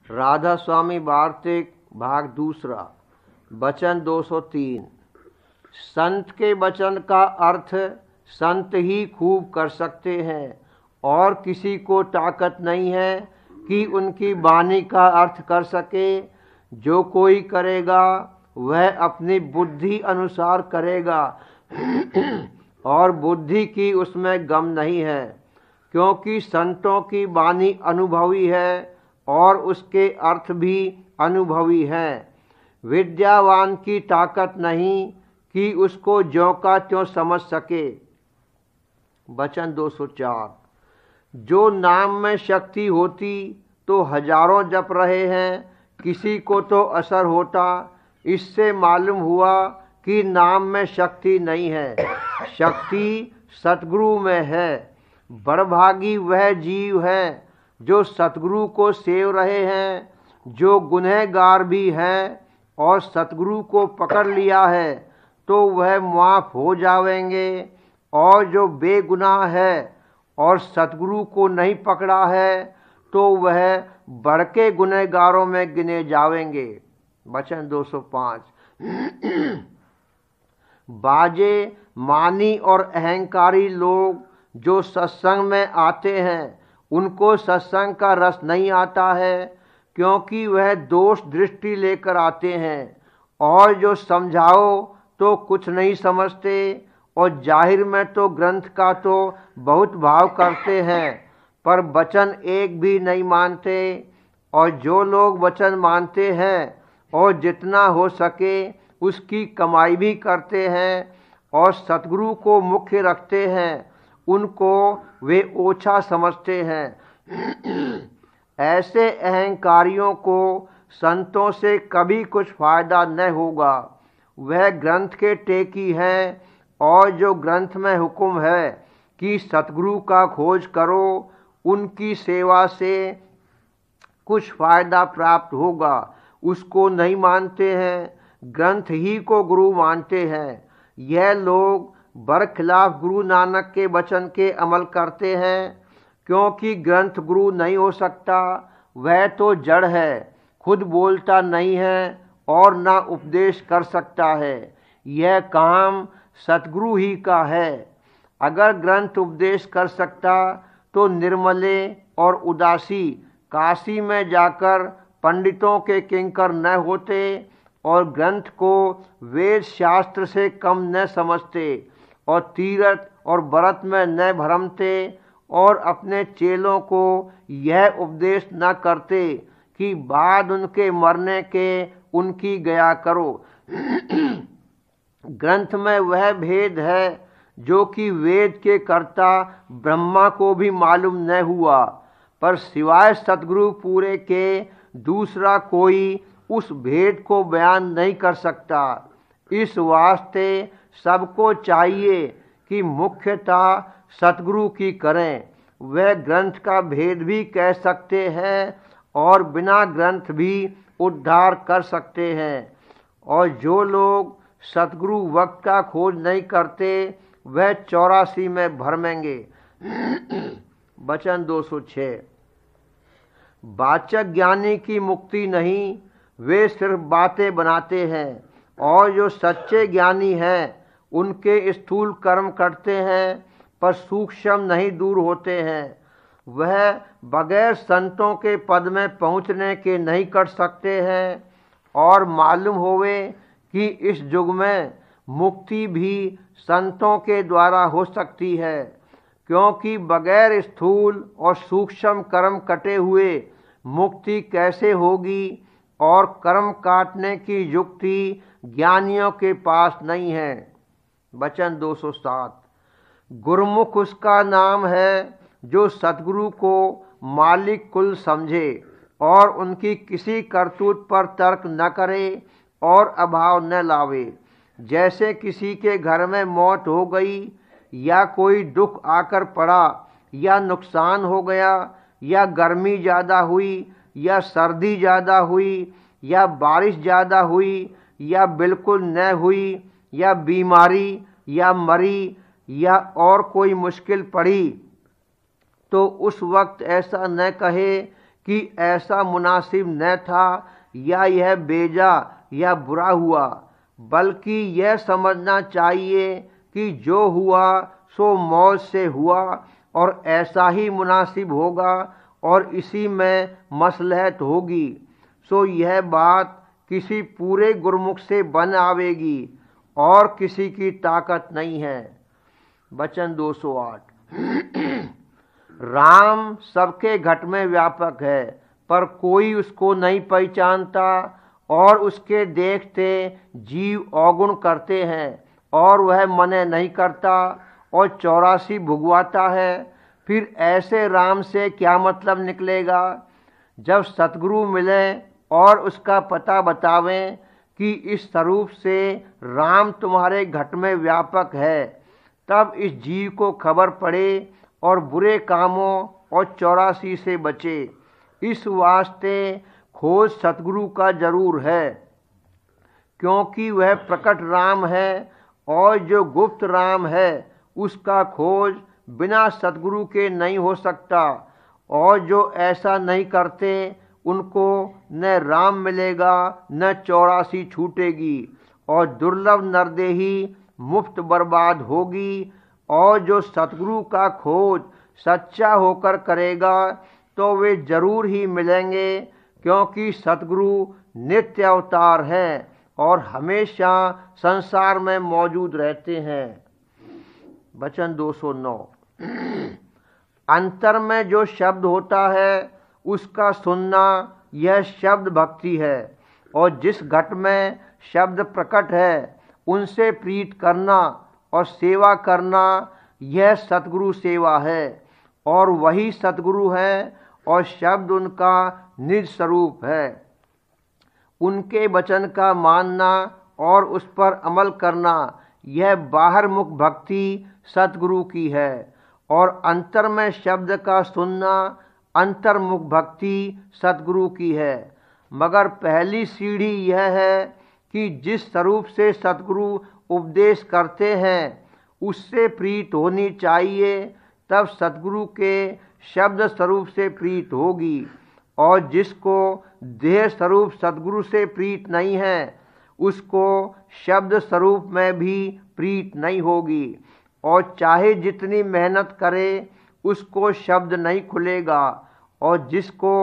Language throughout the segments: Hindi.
राधा स्वामी वार्तिक भाग दूसरा। वचन 203। संत के वचन का अर्थ संत ही खूब कर सकते हैं और किसी को ताकत नहीं है कि उनकी वाणी का अर्थ कर सके। जो कोई करेगा वह अपनी बुद्धि अनुसार करेगा और बुद्धि की उसमें गम नहीं है, क्योंकि संतों की वाणी अनुभवी है और उसके अर्थ भी अनुभवी हैं। विद्यावान की ताकत नहीं कि उसको ज्यों का त्यों समझ सके। वचन 204। जो नाम में शक्ति होती तो हजारों जप रहे हैं, किसी को तो असर होता। इससे मालूम हुआ कि नाम में शक्ति नहीं है, शक्ति सतगुरु में है। बड़भागी वह जीव है जो सतगुरु को सेव रहे हैं। जो गुनहगार भी हैं और सतगुरु को पकड़ लिया है तो वह माफ़ हो जावेंगे, और जो बेगुनाह है और सतगुरु को नहीं पकड़ा है तो वह बड़के गुनहगारों में गिने जावेंगे। वचन 205। बाजे मानी और अहंकारी लोग जो सत्संग में आते हैं, उनको सत्संग का रस नहीं आता है, क्योंकि वह दोष दृष्टि लेकर आते हैं, और जो समझाओ तो कुछ नहीं समझते, और जाहिर में तो ग्रंथ का तो बहुत भाव करते हैं पर वचन एक भी नहीं मानते। और जो लोग वचन मानते हैं और जितना हो सके उसकी कमाई भी करते हैं और सतगुरु को मुख्य रखते हैं, उनको वे ओछा समझते हैं। ऐसे अहंकारियों को संतों से कभी कुछ फायदा न होगा। वह ग्रंथ के टेकी हैं, और जो ग्रंथ में हुक्म है कि सतगुरु का खोज करो, उनकी सेवा से कुछ फायदा प्राप्त होगा, उसको नहीं मानते हैं, ग्रंथ ही को गुरु मानते हैं। यह लोग बरखिलाफ गुरु नानक के वचन के अमल करते हैं, क्योंकि ग्रंथ गुरु नहीं हो सकता। वह तो जड़ है, खुद बोलता नहीं है और ना उपदेश कर सकता है। यह काम सतगुरु ही का है। अगर ग्रंथ उपदेश कर सकता तो निर्मले और उदासी काशी में जाकर पंडितों के किंकर न होते और ग्रंथ को वेद शास्त्र से कम न समझते और तीर्थ और व्रत में न भरमते और अपने चेलों को यह उपदेश न करते कि बाद उनके मरने के उनकी गया करो। ग्रंथ में वह भेद है जो कि वेद के कर्ता ब्रह्मा को भी मालूम न हुआ, पर सिवाय सतगुरु पूरे के दूसरा कोई उस भेद को बयान नहीं कर सकता। इस वास्ते सबको चाहिए कि मुख्यतः सतगुरु की करें। वह ग्रंथ का भेद भी कह सकते हैं और बिना ग्रंथ भी उद्धार कर सकते हैं। और जो लोग सतगुरु वक्त का खोज नहीं करते, वह 84 में भरमेंगे। वचन 206। वाचक ज्ञानी की मुक्ति नहीं, वे सिर्फ बातें बनाते हैं, और जो सच्चे ज्ञानी हैं उनके स्थूल कर्म करते हैं पर सूक्ष्म नहीं दूर होते हैं। वह बगैर संतों के पद में पहुँचने के नहीं कर सकते हैं। और मालूम होवे कि इस युग में मुक्ति भी संतों के द्वारा हो सकती है, क्योंकि बगैर स्थूल और सूक्ष्म कर्म कटे हुए मुक्ति कैसे होगी, और कर्म काटने की युक्ति ज्ञानियों के पास नहीं है। वचन 207। गुरमुख उसका नाम है जो सतगुरु को मालिक कुल समझे और उनकी किसी करतूत पर तर्क न करे और अभाव न लावे। जैसे किसी के घर में मौत हो गई, या कोई दुख आकर पड़ा, या नुकसान हो गया, या गर्मी ज़्यादा हुई, या सर्दी ज़्यादा हुई, या बारिश ज़्यादा हुई, या बिल्कुल न हुई, या बीमारी, या मरी, या और कोई मुश्किल पड़ी, तो उस वक्त ऐसा न कहे कि ऐसा मुनासिब न था या यह बेजा या बुरा हुआ, बल्कि यह समझना चाहिए कि जो हुआ सो मौत से हुआ और ऐसा ही मुनासिब होगा और इसी में मसलहत होगी। सो यह बात किसी पूरे गुरमुख से बन आवेगी और किसी की ताकत नहीं है। वचन 208। राम सबके घट में व्यापक है, पर कोई उसको नहीं पहचानता और उसके देखते जीव अवगुण करते हैं और वह मने नहीं करता और 84 भुगवाता है। फिर ऐसे राम से क्या मतलब निकलेगा? जब सतगुरु मिले और उसका पता बतावें कि इस स्वरूप से राम तुम्हारे घट में व्यापक है, तब इस जीव को खबर पड़े और बुरे कामों और 84 से बचे। इस वास्ते खोज सतगुरु का जरूर है, क्योंकि वह प्रकट राम है और जो गुप्त राम है उसका खोज बिना सतगुरु के नहीं हो सकता। और जो ऐसा नहीं करते उनको न राम मिलेगा न 84 छूटेगी और दुर्लभ नरदेही मुफ्त बर्बाद होगी। और जो सतगुरु का खोज सच्चा होकर करेगा तो वे जरूर ही मिलेंगे, क्योंकि सतगुरु नित्य अवतार हैं और हमेशा संसार में मौजूद रहते हैं। वचन 209। अंतर में जो शब्द होता है उसका सुनना, यह शब्द भक्ति है। और जिस घट में शब्द प्रकट है उनसे प्रीत करना और सेवा करना, यह सतगुरु सेवा है। और वही सतगुरु है और शब्द उनका निज स्वरूप है। उनके वचन का मानना और उस पर अमल करना, यह बाहरमुख भक्ति सतगुरु की है। और अंतर में शब्द का सुनना अंतर्मुख भक्ति सतगुरु की है। मगर पहली सीढ़ी यह है कि जिस स्वरूप से सतगुरु उपदेश करते हैं उससे प्रीत होनी चाहिए, तब सतगुरु के शब्द स्वरूप से प्रीत होगी। और जिसको देह स्वरूप सतगुरु से प्रीत नहीं है उसको शब्द स्वरूप में भी प्रीत नहीं होगी। और चाहे जितनी मेहनत करे उसको शब्द नहीं खुलेगा। और जिसको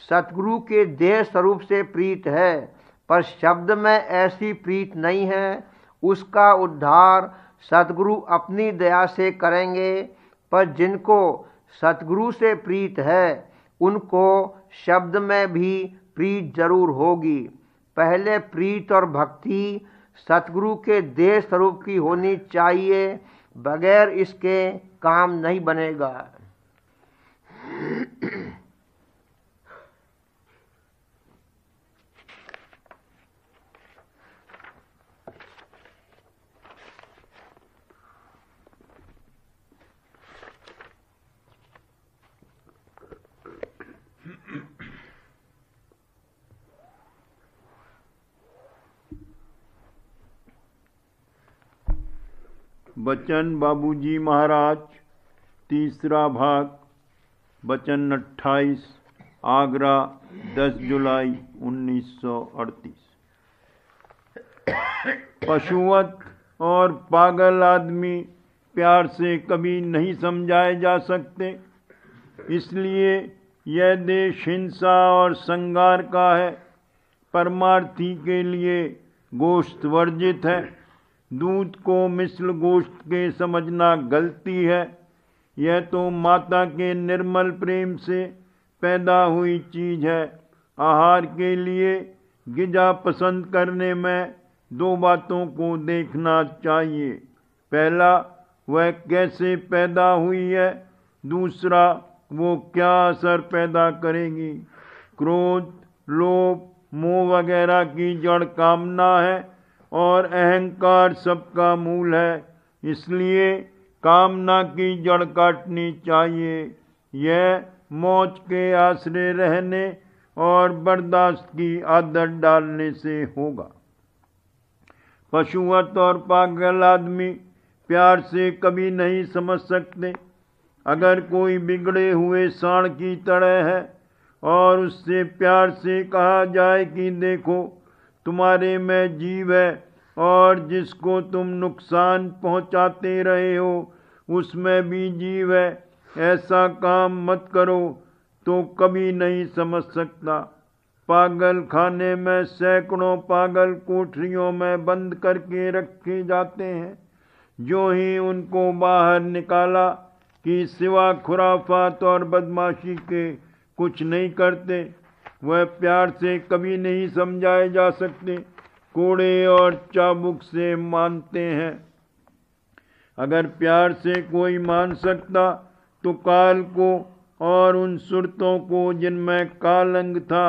सतगुरु के देह स्वरूप से प्रीत है पर शब्द में ऐसी प्रीत नहीं है, उसका उद्धार सतगुरु अपनी दया से करेंगे। पर जिनको सतगुरु से प्रीत है उनको शब्द में भी प्रीत जरूर होगी। पहले प्रीत और भक्ति सतगुरु के देह स्वरूप की होनी चाहिए, बगैर इसके काम नहीं बनेगा। बचन बाबूजी महाराज, तीसरा भाग। वचन 28, आगरा, 10 जुलाई 1938। पशुवत और पागल आदमी प्यार से कभी नहीं समझाए जा सकते, इसलिए यह देश हिंसा और संगार का है। परमार्थी के लिए गोश्त वर्जित है। दूध को मिसल गोश्त के समझना गलती है। यह तो माता के निर्मल प्रेम से पैदा हुई चीज है। आहार के लिए गिजा पसंद करने में 2 बातों को देखना चाहिए। पहला, वह कैसे पैदा हुई है। दूसरा, वो क्या असर पैदा करेगी। क्रोध, लोभ, मोह वगैरह की जड़ कामना है और अहंकार सबका मूल है। इसलिए कामना की जड़ काटनी चाहिए। यह मौज के आश्रय रहने और बर्दाश्त की आदत डालने से होगा। पशुवत और पागल आदमी प्यार से कभी नहीं समझ सकते। अगर कोई बिगड़े हुए सांड की तरह है और उससे प्यार से कहा जाए कि देखो तुम्हारे में जीव है और जिसको तुम नुकसान पहुंचाते रहे हो उसमें भी जीव है, ऐसा काम मत करो तो कभी नहीं समझ सकता। पागल खाने में सैकड़ों पागल कोठरियों में बंद करके रखे जाते हैं। जो ही उनको बाहर निकाला कि सिवा खुराफात और बदमाशी के कुछ नहीं करते, वह प्यार से कभी नहीं समझाए जा सकते, कोड़े और चाबुक से मानते हैं। अगर प्यार से कोई मान सकता तो काल को और उन सुरतों को जिनमें कालंग था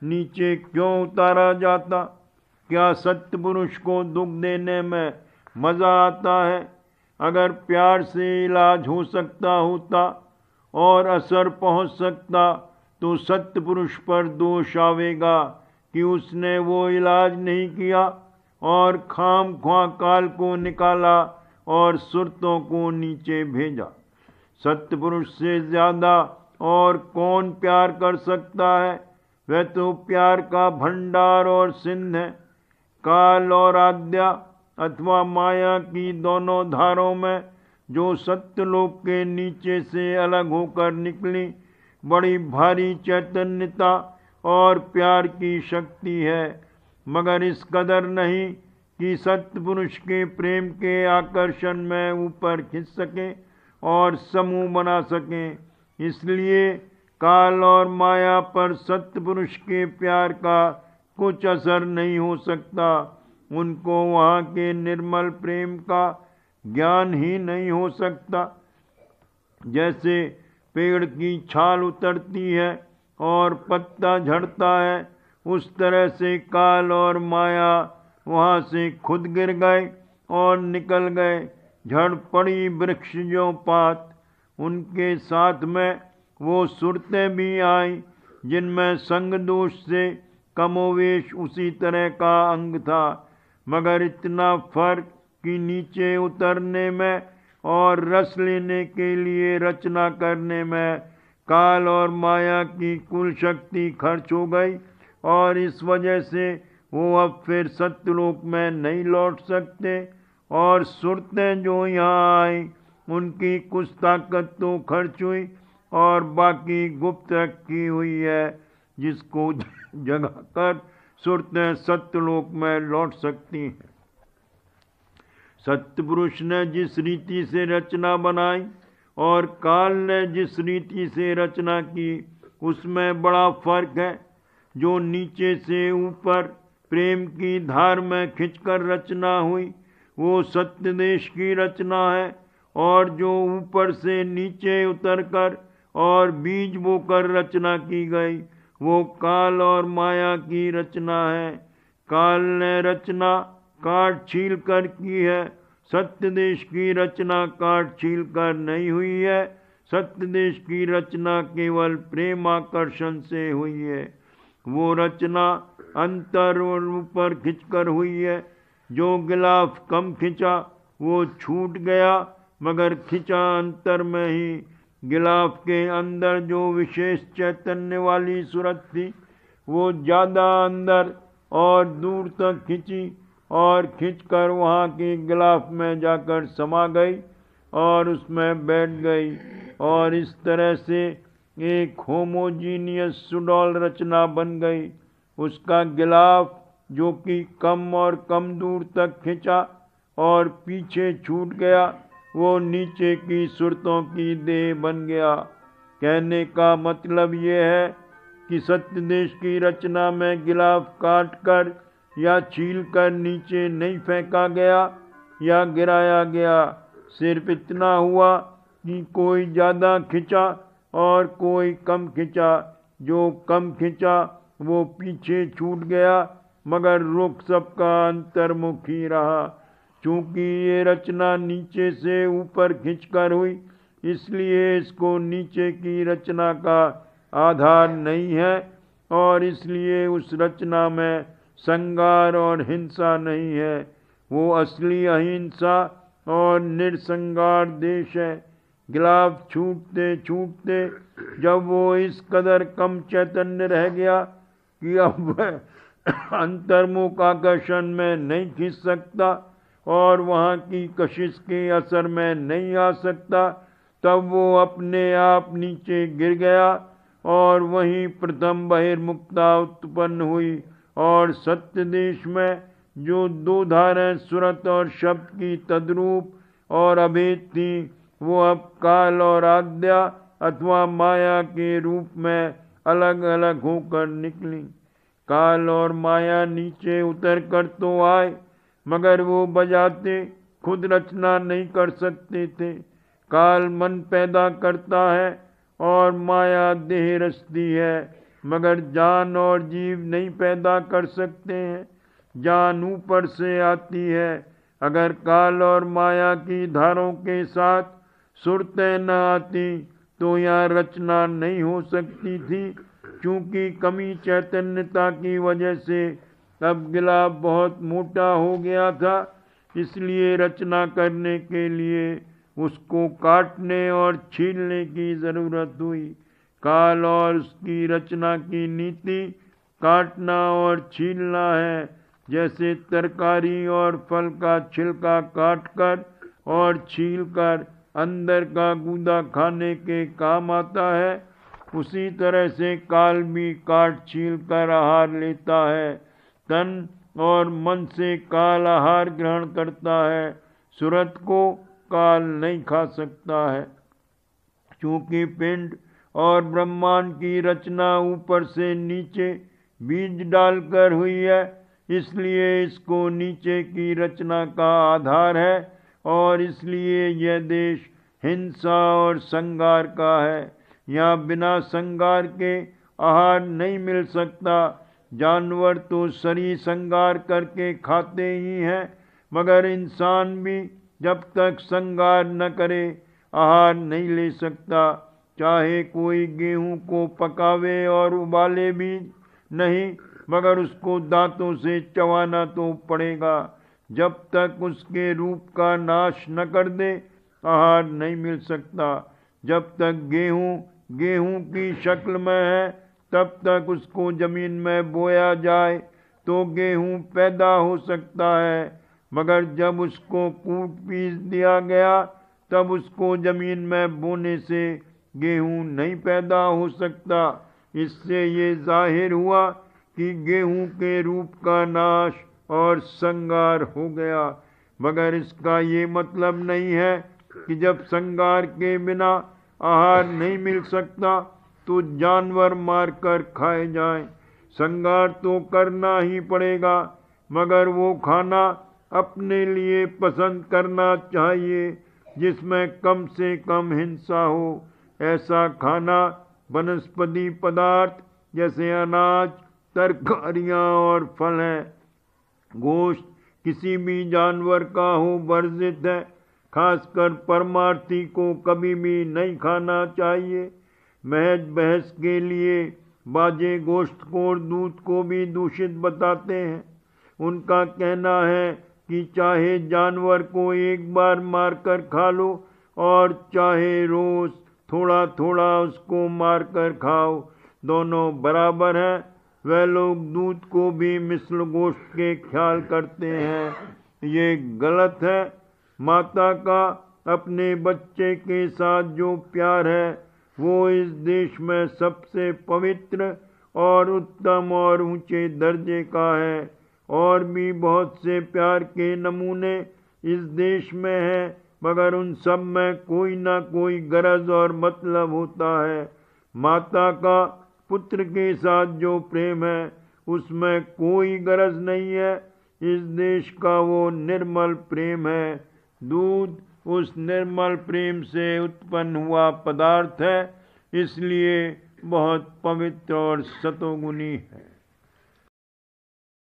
नीचे क्यों उतारा जाता। क्या सत्य पुरुष को दुख देने में मजा आता है? अगर प्यार से इलाज हो सकता होता और असर पहुंच सकता तो सत्य पुरुष पर दोष आवेगा कि उसने वो इलाज नहीं किया और खाम ख्वाह काल को निकाला और सुरतों को नीचे भेजा। सत्य पुरुष से ज्यादा और कौन प्यार कर सकता है? वह तो प्यार का भंडार और सिंध है। काल और आद्या अथवा माया की दोनों धारों में जो सत्यलोक के नीचे से अलग होकर निकली बड़ी भारी चैतन्यता और प्यार की शक्ति है, मगर इस कदर नहीं कि सत्य पुरुष के प्रेम के आकर्षण में ऊपर खिंच सके और समूह बना सकें। इसलिए काल और माया पर सत्य पुरुष के प्यार का कुछ असर नहीं हो सकता। उनको वहाँ के निर्मल प्रेम का ज्ञान ही नहीं हो सकता। जैसे पेड़ की छाल उतरती है और पत्ता झड़ता है, उस तरह से काल और माया वहाँ से खुद गिर गए और निकल गए। झड़ पड़ी वृक्ष जो पात, उनके साथ में वो सुरतें भी आई जिनमें संग दोष से कमोवेश उसी तरह का अंग था, मगर इतना फर्क कि नीचे उतरने में और रस लेने के लिए रचना करने में काल और माया की कुल शक्ति खर्च हो गई और इस वजह से वो अब फिर सत्यलोक में नहीं लौट सकते। और सुरतें जो यहाँ आई उनकी कुछ ताकत तो खर्च हुई और बाकी गुप्त रखी हुई है, जिसको जगा कर सुरतें सत्यलोक में लौट सकती हैं। सत्य पुरुष ने जिस रीति से रचना बनाई और काल ने जिस रीति से रचना की उसमें बड़ा फर्क है। जो नीचे से ऊपर प्रेम की धार में खिंचकर रचना हुई वो सत्य देश की रचना है, और जो ऊपर से नीचे उतरकर और बीज बोकर रचना की गई वो काल और माया की रचना है। काल ने रचना काट छील कर की है, सत्य देश की रचना काट छील कर नहीं हुई है। सत्य देश की रचना केवल प्रेम आकर्षण से हुई है। वो रचना अंतर और ऊपर खिंचकर हुई है। जो गिलाफ कम खिंचा वो छूट गया, मगर खिंचा अंतर में ही। गिलाफ के अंदर जो विशेष चैतन्य वाली सूरत थी वो ज्यादा अंदर और दूर तक खिंची और खिंचकर वहाँ के गिलाफ में जाकर समा गई और उसमें बैठ गई, और इस तरह से एक होमोजीनियस सुडौल रचना बन गई। उसका गिलाफ जो कि कम और कम दूर तक खिंचा और पीछे छूट गया वो नीचे की सुरतों की देह बन गया। कहने का मतलब ये है कि सत्य देश की रचना में गिलाफ काट कर या छील कर नीचे नहीं फेंका गया या गिराया गया। सिर्फ इतना हुआ कि कोई ज़्यादा खिंचा और कोई कम खिंचा। जो कम खिंचा वो पीछे छूट गया, मगर रुख सबका अंतर्मुखी रहा। चूंकि ये रचना नीचे से ऊपर खिंचकर हुई इसलिए इसको नीचे की रचना का आधार नहीं है, और इसलिए उस रचना में संगार और हिंसा नहीं है। वो असली अहिंसा और निरसंगार देश है। गिलाफ छूटते छूटते जब वो इस कदर कम चैतन्य रह गया कि अब वह अंतर्मुख आकर्षण में नहीं खींच सकता और वहाँ की कशिश के असर में नहीं आ सकता, तब वो अपने आप नीचे गिर गया और वहीं प्रथम बहिर्मुक्ता उत्पन्न हुई। और सत्य देश में जो दो धाराएं सुरत और शब्द की तद्रूप और अभेद थी, वो अब काल और आज्ञा अथवा माया के रूप में अलग अलग होकर निकली। काल और माया नीचे उतर कर तो आए, मगर वो बजाते खुद रचना नहीं कर सकते थे। काल मन पैदा करता है और माया देह रचती है, मगर जान और जीव नहीं पैदा कर सकते हैं। जान ऊपर से आती है। अगर काल और माया की धारों के साथ सुरतें न आती तो यहाँ रचना नहीं हो सकती थी। क्योंकि कमी चैतन्यता की वजह से अब गिलाफ बहुत मोटा हो गया था, इसलिए रचना करने के लिए उसको काटने और छीलने की जरूरत हुई। काल और उसकी रचना की नीति काटना और छीलना है। जैसे तरकारी और फल का छिलका काटकर और छीलकर अंदर का गूदा खाने के काम आता है, उसी तरह से काल भी काट छील कर आहार लेता है। तन और मन से काल आहार ग्रहण करता है, सुरत को काल नहीं खा सकता है। क्योंकि पिंड और ब्रह्मांड की रचना ऊपर से नीचे बीज डालकर हुई है, इसलिए इसको नीचे की रचना का आधार है और इसलिए यह देश हिंसा और संगार का है। यहाँ बिना संगार के आहार नहीं मिल सकता। जानवर तो शरीर संगार करके खाते ही हैं, मगर इंसान भी जब तक संगार न करे आहार नहीं ले सकता। चाहे कोई गेहूं को पकावे और उबाले भी नहीं, मगर उसको दांतों से चबाना तो पड़ेगा। जब तक उसके रूप का नाश न कर दे आहार नहीं मिल सकता। जब तक गेहूं की शक्ल में है, तब तक उसको जमीन में बोया जाए तो गेहूं पैदा हो सकता है, मगर जब उसको कूट पीस दिया गया तब उसको जमीन में बोने से गेहूं नहीं पैदा हो सकता। इससे ये जाहिर हुआ कि गेहूं के रूप का नाश और संगार हो गया, मगर इसका ये मतलब नहीं है कि जब संगार के बिना आहार नहीं मिल सकता तो जानवर मारकर खाए जाएं। संगार तो करना ही पड़ेगा, मगर वो खाना अपने लिए पसंद करना चाहिए जिसमें कम से कम हिंसा हो। ऐसा खाना वनस्पति पदार्थ जैसे अनाज, तरकारियां और फल हैं। गोश्त किसी भी जानवर का हो वर्जित है, खासकर परमार्थी को कभी भी नहीं खाना चाहिए। महज बहस के लिए बाजे गोश्तखोर दूध को भी दूषित बताते हैं। उनका कहना है कि चाहे जानवर को एक बार मारकर खा लो और चाहे रोज थोड़ा थोड़ा उसको मारकर खाओ, दोनों बराबर हैं। वह लोग दूध को भी मिस्र गोश्त के ख्याल करते हैं, ये गलत है। माता का अपने बच्चे के साथ जो प्यार है वो इस देश में सबसे पवित्र और उत्तम और ऊंचे दर्जे का है। और भी बहुत से प्यार के नमूने इस देश में हैं, मगर उन सब में कोई ना कोई गरज और मतलब होता है। माता का पुत्र के साथ जो प्रेम है उसमें कोई गरज नहीं है। इस देश का वो निर्मल प्रेम है। दूध उस निर्मल प्रेम से उत्पन्न हुआ पदार्थ है, इसलिए बहुत पवित्र और सतोगुणी है।